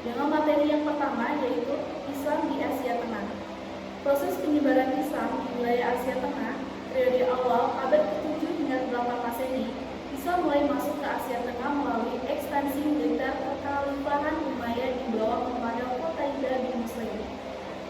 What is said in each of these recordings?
dengan materi yang pertama yaitu Islam di Asia Tengah. Proses penyebaran Islam di wilayah Asia Tengah, periode awal abad ke-7 hingga ke-8 Masehi, Islam mulai masuk ke Asia Tengah melalui ekspansi militer kekhalifahan Umayyad di bawah komandan Qutaidah bin Muslim.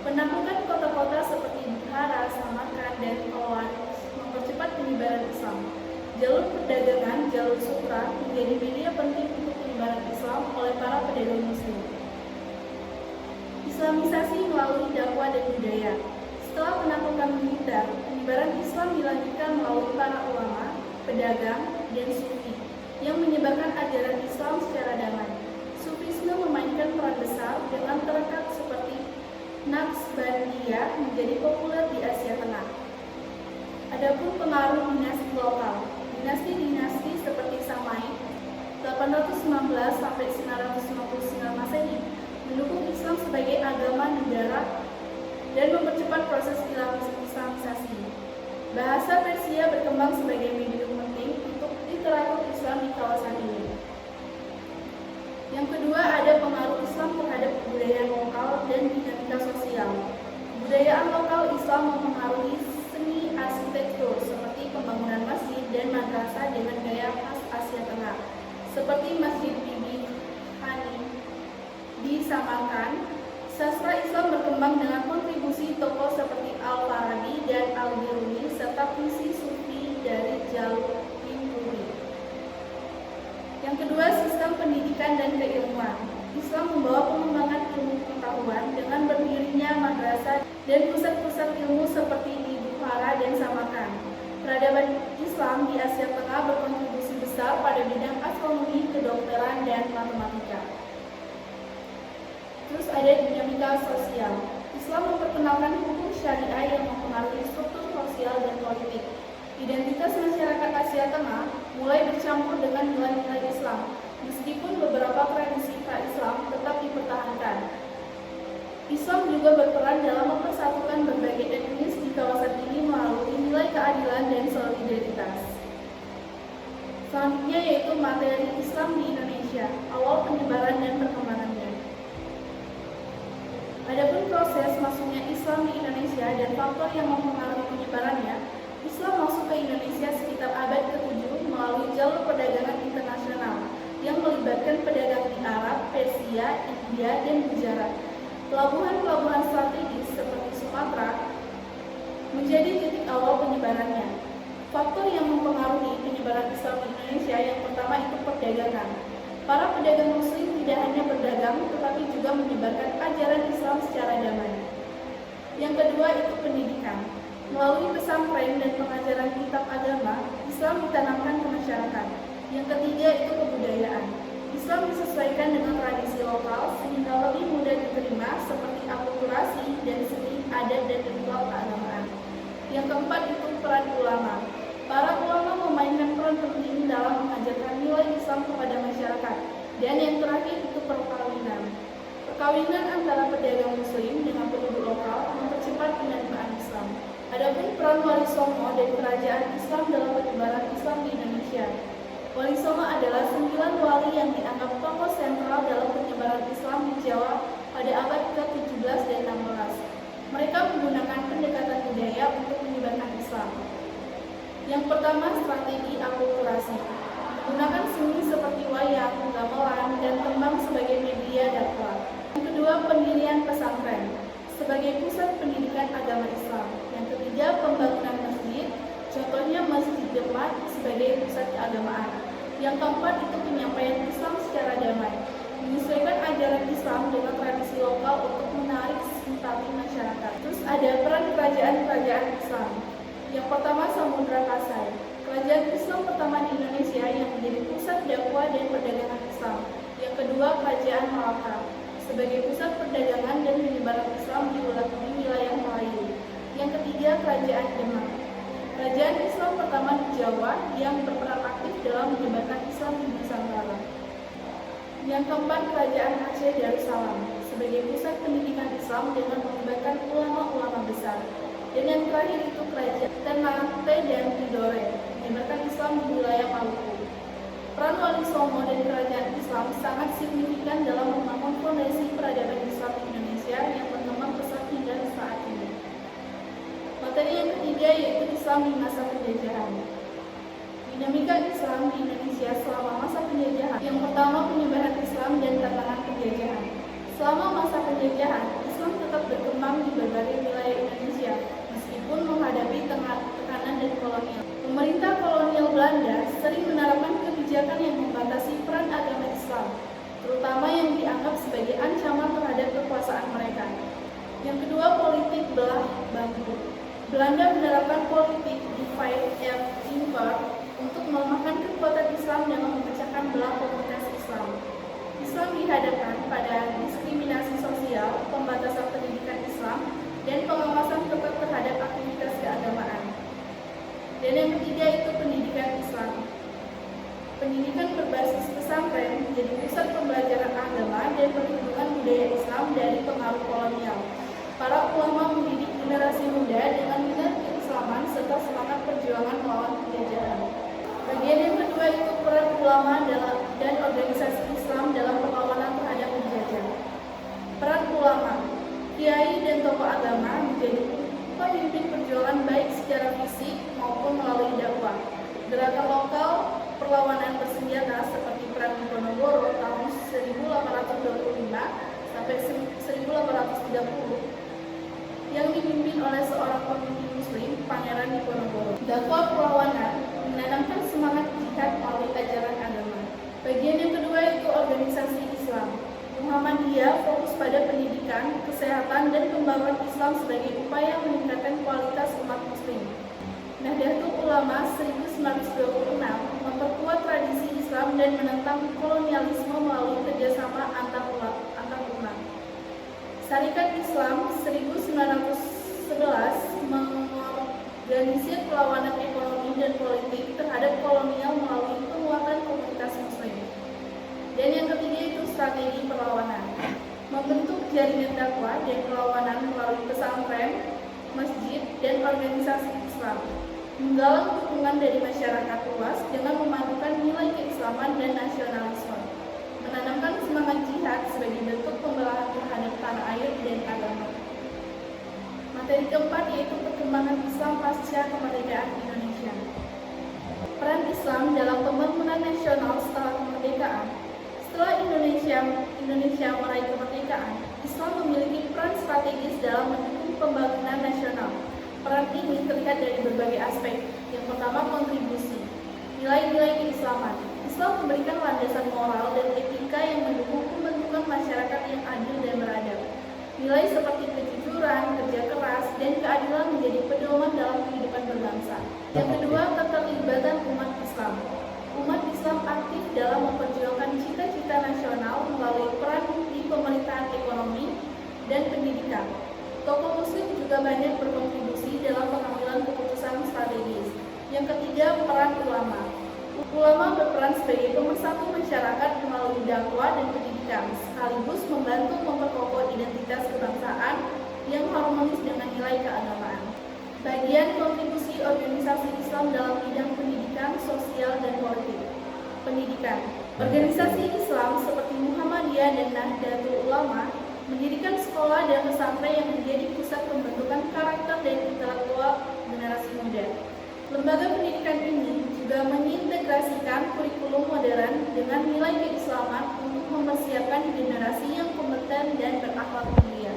Penaklukan kota-kota seperti Bukhara, Samarkand, dan Qalwan mempercepat penyebaran Islam. Jalur perdagangan, jalur sutra, menjadi media penting untuk penyebaran Islam oleh para pedagang Muslim. Islamisasi melalui dakwah dan budaya. Setelah penaklukan militer, penyebaran Islam dilanjutkan melalui para ulama, pedagang, dan sufi yang menyebarkan ajaran Islam secara damai. Sufisme memainkan peran besar dengan tarikat seperti Naqsbandiyah menjadi populer di Asia Tengah. Adapun pengaruh dinasti lokal, dinasti-dinasti seperti Samaid 819 sampai 959 Masehi mendukung Islam sebagai agama negara dan mempercepat proses islamisasi. Bahasa Persia berkembang sebagai medium penting untuk literatur Islam di kawasan ini. Yang kedua, ada pengaruh Islam terhadap kebudayaan lokal dan dinamika sosial. Kebudayaan lokal Islam mempengaruhi seni arsitektur seperti pembangunan masjid dan madrasah dengan gaya khas Asia Tengah, seperti Masjid Bibi Hani di Samarkand. Sastra Islam berkembang dengan kontribusi tokoh seperti Al-Farabi dan Al-Biruni serta puisi sufi dari Jalil-Rumi. Yang kedua, sistem pendidikan dan keilmuan. Islam membawa pengembangan ilmu pengetahuan dengan berdirinya madrasah dan pusat-pusat ilmu seperti di Bukhara dan Samarkand. Peradaban Islam di Asia Tengah berkontribusi besar pada bidang astronomi, kedokteran, dan matematika. Terus ada dinamika sosial. Islam memperkenalkan hukum syariah yang mempengaruhi struktur sosial dan politik. Identitas masyarakat Asia Tengah mulai bercampur dengan nilai-nilai Islam, meskipun beberapa tradisi pra-Islam tetap dipertahankan. Islam juga berperan dalam mempersatukan berbagai etnis di kawasan ini melalui nilai keadilan dan solidaritas. Selanjutnya yaitu materi Islam di Indonesia, awal penyebaran dan perkembangannya. Adapun proses masuknya Islam di Indonesia dan faktor yang mempengaruhi penyebarannya, Islam masuk ke Indonesia sekitar abad ke-7 melalui jalur perdagangan internasional yang melibatkan pedagang di Arab, Persia, India, dan Gujarat. Pelabuhan-pelabuhan strategis seperti Sumatera menjadi titik awal penyebarannya. Faktor yang mempengaruhi penyebaran Islam di Indonesia yang pertama itu perdagangan. Para pedagang Muslim tidak hanya berdagang, tetapi juga menyebarkan ajaran Islam secara damai. Yang kedua itu pendidikan. Melalui pesantren dan pengajaran kitab agama, Islam ditanamkan ke masyarakat. Yang ketiga itu kebudayaan. Islam disesuaikan dengan tradisi lokal sehingga lebih mudah diterima seperti akulturasi dan seni, adat, dan ritual keagamaan. Yang keempat itu peran ulama. Para ulama memainkan peran penting dalam mengajarkan nilai Islam kepada masyarakat. Dan yang terakhir itu perkawinan. Perkawinan antara pedagang Muslim dengan penduduk lokal mempercepat penerimaan Islam. Adapun peran Wali Songo dan kerajaan Islam dalam penyebaran Islam di Indonesia. Wali Songo adalah 9 wali yang dianggap tokoh sentral dalam penyebaran Islam di Jawa pada abad ke-17 dan 16. Mereka menggunakan pendekatan budaya untuk menyebarkan Islam. Yang pertama, strategi akulturasi. Menggunakan seni seperti wayang, gamelan, dan tembang sebagai media dakwah. Yang kedua, pendirian pesantren sebagai pusat pendidikan agama Islam. Yang ketiga, pembangunan masjid, contohnya Masjid Demak sebagai pusat keagamaan. Yang keempat, itu penyampaian Islam secara damai. Menyesuaikan ajaran Islam dengan tradisi lokal untuk menarik simpati masyarakat. Terus ada peran kerajaan-kerajaan Islam. Yang pertama, Samudra Kasai. Kerajaan Islam pertama di Indonesia yang menjadi pusat dakwah dan perdagangan Islam. Yang kedua, Kerajaan Malaka sebagai pusat perdagangan dan penyebaran Islam di wilayah Melayu. Yang ketiga, Kerajaan Demak. Kerajaan Islam pertama di Jawa yang berperan aktif dalam menyebarkan Islam di Nusantara. Yang keempat, Kerajaan Aceh Darussalam sebagai pusat pendidikan Islam dengan melibatkan ulama-ulama besar. Dan yang terakhir itu Kerajaan Ternate dan Tidore menyebarkan Islam di wilayah Maluku. Peran Wali Songo dan Kerajaan Islam sangat signifikan dalam membangun fondasi Islam di masa penjajahan. Dinamika Islam di Indonesia selama masa penjajahan. Yang pertama, penyebaran Islam dan tantangan penjajahan. Selama masa penjajahan, Islam tetap berkembang di berbagai wilayah Indonesia, meskipun menghadapi tekanan dari kolonial. Pemerintah kolonial Belanda sering menerapkan kebijakan yang membatasi peran agama Islam, terutama yang dianggap sebagai ancaman terhadap kekuasaan mereka. Yang kedua, politik belah bambu. Belanda menerapkan politik divide and conquer untuk melemahkan kekuatan Islam dan memecahkan belah komunitas Islam. Islam dihadapkan pada diskriminasi sosial, pembatasan pendidikan Islam, dan pengawasan ketat terhadap aktivitas keagamaan. Dan yang ketiga itu pendidikan Islam. Pendidikan berbasis pesantren menjadi pusat pembelajaran agama dan perlindungan budaya Islam dari pengaruh kolonial. Para ulama mendidik generasi muda dengan nilai keislaman serta semangat perjuangan melawan penjajahan. Bagian yang kedua itu peran ulama dan organisasi Islam dalam perlawanan terhadap penjajah. Peran ulama, kiai dan tokoh agama menjadi pemimpin perjuangan baik secara fisik maupun melalui dakwah. Gerakan lokal perlawanan bersenjata seperti Perang Diponegoro tahun 1825 sampai 1830 yang dipimpin oleh seorang pemimpin Muslim, Pangeran Diponegoro. Dakwah perlawanan menanamkan semangat jihad melalui ajaran agama. Bagian yang kedua itu organisasi Islam. Muhammadiyah fokus pada pendidikan, kesehatan, dan pembangunan Islam sebagai upaya meningkatkan kualitas umat Muslim. Nahdlatul Ulama 1926 memperkuat tradisi Islam dan menentang kolonialisme melalui kerjasama antar umat. Syarikat Islam 1911 mengorganisir perlawanan ekonomi dan politik terhadap kolonial melalui penguatan komunitas Muslim. Dan yang ketiga itu strategi perlawanan. Membentuk jaringan dakwah dan perlawanan melalui pesantren, masjid, dan organisasi Islam. Menggalang dukungan dari masyarakat luas dengan memadukan nilai keislaman dan nasionalisme. Menanamkan semangat jihad sebagai bentuk pembelahan terhadap tanah air dan agama. Materi keempat yaitu perkembangan Islam pasca kemerdekaan Indonesia. Peran Islam dalam pembangunan nasional setelah kemerdekaan. Setelah Indonesia meraih kemerdekaan, Islam memiliki peran strategis dalam mendukung pembangunan nasional. Peran ini terlihat dari berbagai aspek. Yang pertama, kontribusi. Nilai-nilai keislaman. Islam memberikan landasan moral dan etika yang mendukung pembentukan masyarakat yang adil dan beradab. Nilai seperti kejujuran, kerja keras, dan keadilan menjadi pedoman dalam kehidupan berbangsa. Yang kedua, keterlibatan umat Islam. Umat Islam aktif dalam memperjuangkan cita-cita nasional melalui peran di pemerintahan ekonomi dan pendidikan. Tokoh Muslim juga banyak berkontribusi dalam pengambilan keputusan strategis. Yang ketiga, peran ulama. Ulama berperan sebagai pemersatu masyarakat melalui dakwah dan pendidikan, sekaligus membantu memperkokoh identitas kebangsaan yang harmonis dengan nilai keagamaan. Bagian kontribusi organisasi Islam dalam bidang pendidikan, sosial, dan politik. Pendidikan. Organisasi Islam seperti Muhammadiyah dan Nahdlatul Ulama mendirikan sekolah dan pesantren yang menjadi pusat pembentukan karakter dan intelektual generasi muda. Lembaga pendidikan ini juga mengintegrasikan kurikulum modern dengan nilai keislaman untuk mempersiapkan generasi yang kompeten dan berakhlak mulia.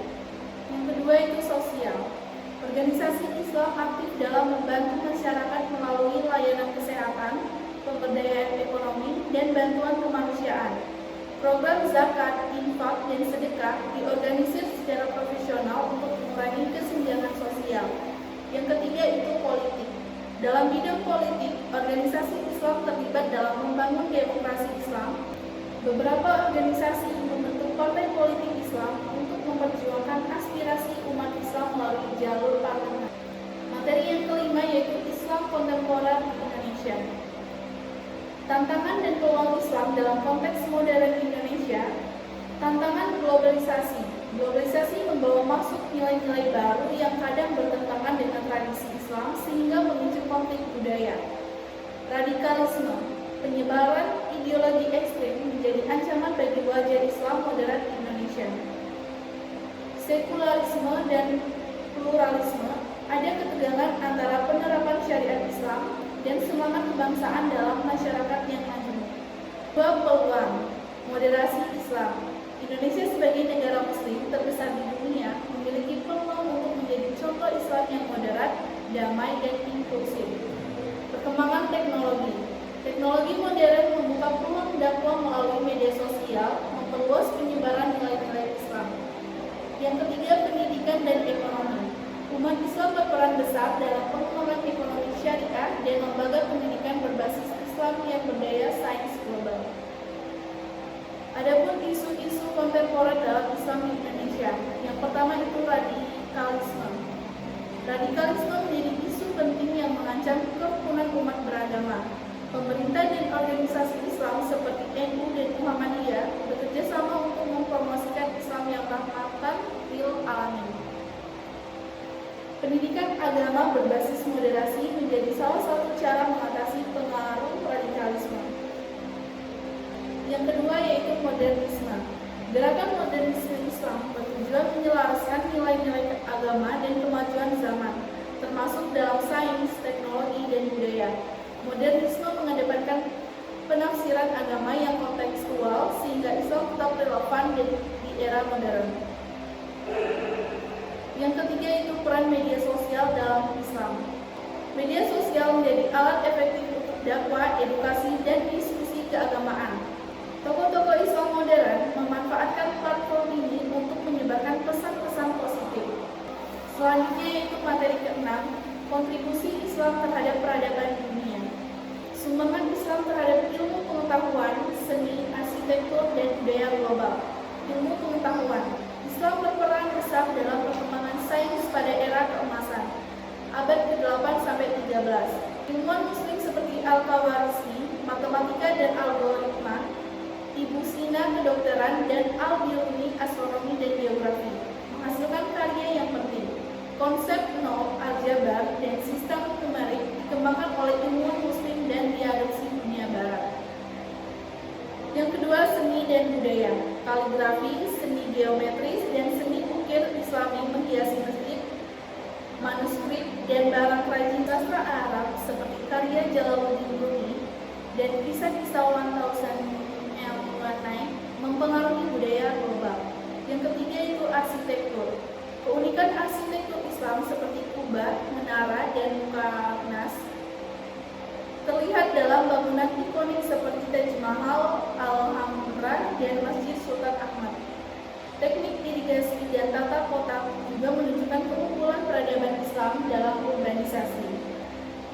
Yang kedua itu sosial. Organisasi Islam aktif dalam membantu masyarakat melalui layanan kesehatan, pemberdayaan ekonomi, dan bantuan kemanusiaan. Program zakat, infak, dan sedekah diorganisir secara profesional untuk mengurangi kesenjangan sosial. Yang ketiga itu politik. Dalam bidang politik, organisasi Islam terlibat dalam membangun demokrasi Islam. Beberapa organisasi membentuk partai politik Islam untuk memperjuangkan aspirasi umat Islam melalui jalur parlemen. Materi yang kelima yaitu Islam kontemporer di Indonesia. Tantangan dan peluang Islam dalam konteks modern Indonesia. Tantangan globalisasi. Globalisasi membawa masuk nilai-nilai baru yang kadang bertentangan dengan tradisi Islam sehingga memicu konflik budaya. Radikalisme. Penyebaran ideologi ekstrem menjadi ancaman bagi wajah Islam modern Indonesia. Sekularisme dan pluralisme. Ada ketegangan antara penerapan syariat Islam dan semangat kebangsaan dalam masyarakat yang maju. Dua peluang, moderasi Islam. Indonesia sebagai negara muslim terbesar di dunia memiliki peluang untuk menjadi contoh Islam yang moderat, damai, dan inklusif. Perkembangan teknologi. Teknologi modern membuka peluang dakwah melalui media sosial, memperluas penyebaran nilai-nilai Islam. Yang ketiga, pendidikan dan ekonomi. Umat Islam berperan besar dalam pengembangan ekonomi syariah dan lembaga pendidikan berbasis Islam yang berdaya sains global. Adapun isu-isu kontemporer dalam Islam di Indonesia, yang pertama itu radikalisme. Radikalisme menjadi isu penting yang mengancam kerukunan umat beragama. Pemerintah dan organisasi Islam seperti NU dan Muhammadiyah bekerja sama untuk mempromosikan Islam yang rahmatan lil alamin. Pendidikan agama berbasis moderasi menjadi salah satu cara mengatasi pengaruh radikalisme. Yang kedua yaitu modernisme. Gerakan modernisme Islam bertujuan menyelaraskan nilai-nilai agama dan kemajuan zaman, termasuk dalam sains, teknologi, dan budaya. Modernisme mengedepankan penafsiran agama yang kontekstual sehingga Islam tetap relevan di era modern. Yang ketiga itu peran media sosial dalam Islam. Media sosial menjadi alat efektif untuk dakwah, edukasi, dan diskusi keagamaan. Tokoh-tokoh Islam modern memanfaatkan platform ini untuk menyebarkan pesan-pesan positif. Selanjutnya yaitu materi keenam, kontribusi Islam terhadap peradaban dunia. Sumbangan Islam terhadap ilmu pengetahuan, seni, arsitektur, dan budaya global. Ilmu pengetahuan. Islam berperan besar dalam perkembangan sains pada era keemasan, abad ke-8 sampai 13. Ilmuwan muslim seperti Al-Khawarizmi, matematika dan algoritma, Ibu Sina kedokteran, dan Al-Biruni astronomi dan geografi, menghasilkan karya yang penting. Konsep nol, aljabar, dan sistem numerik dikembangkan oleh ilmuwan muslim dan diadopsi dunia barat. Yang kedua, seni dan budaya. Kaligrafi, seni geometris, dan seni ukir Islami menghiasi masjid, manuskrip, dan barang kerajinan sastra Arab seperti karya Jalaluddin Rumi dan kisah-kisah ulang tahun yang mewarnai mempengaruhi budaya global. Yang ketiga itu arsitektur. Keunikan arsitektur Islam seperti kubah, menara, dan mukarnas terlihat dalam bangunan ikonik seperti Taj Mahal, Alhambra, dan Masjid Sultan Ahmad. Teknik irigasi dan tata kota juga menunjukkan keunggulan peradaban Islam dalam urbanisasi.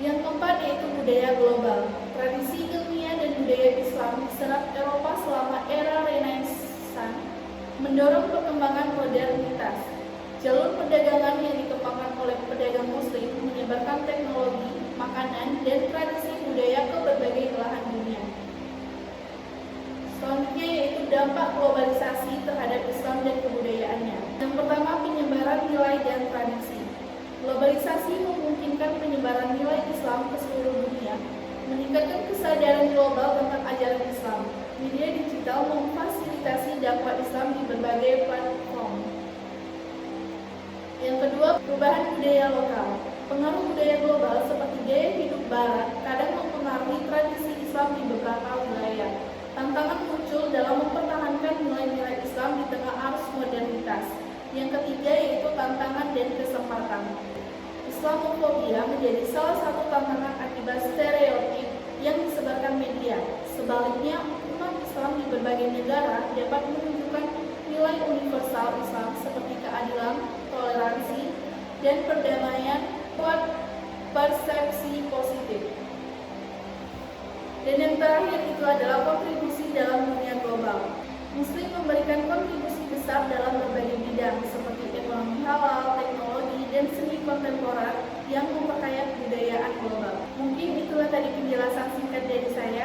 Yang keempat yaitu budaya global. Tradisi ilmiah dan budaya Islam diserap Eropa selama era Renaissance mendorong perkembangan modernitas. Jalur perdagangan yang dikembangkan oleh pedagang muslim menyebarkan teknologi, makanan, dan tradisi budaya ke berbagai belahan dunia. Selanjutnya yaitu dampak globalisasi terhadap Islam dan kebudayaannya. Yang pertama, penyebaran nilai dan tradisi. Globalisasi memungkinkan penyebaran nilai Islam ke seluruh dunia, meningkatkan kesadaran global tentang ajaran Islam. Media digital memfasilitasi dakwah Islam di berbagai platform. Yang kedua, perubahan budaya lokal. Pengaruh budaya global seperti gaya hidup barat kadang mempengaruhi tradisi Islam di beberapa wilayah. Tantangan muncul dalam mempertahankan nilai-nilai Islam di tengah arus modernitas. Yang ketiga yaitu tantangan dan kesempatan. Islamofobia menjadi salah satu tantangan akibat stereotip yang disebarkan media. Sebaliknya, umat Islam di berbagai negara dapat menunjukkan nilai universal Islam seperti keadilan, toleransi, dan perdamaian buat persepsi positif. Dan yang terakhir itu adalah kontribusi dalam dunia global. Muslim memberikan kontribusi besar dalam berbagai bidang seperti ekonomi halal, teknologi, dan seni kontemporer yang memperkaya kebudayaan global. Mungkin itulah tadi penjelasan singkat dari saya.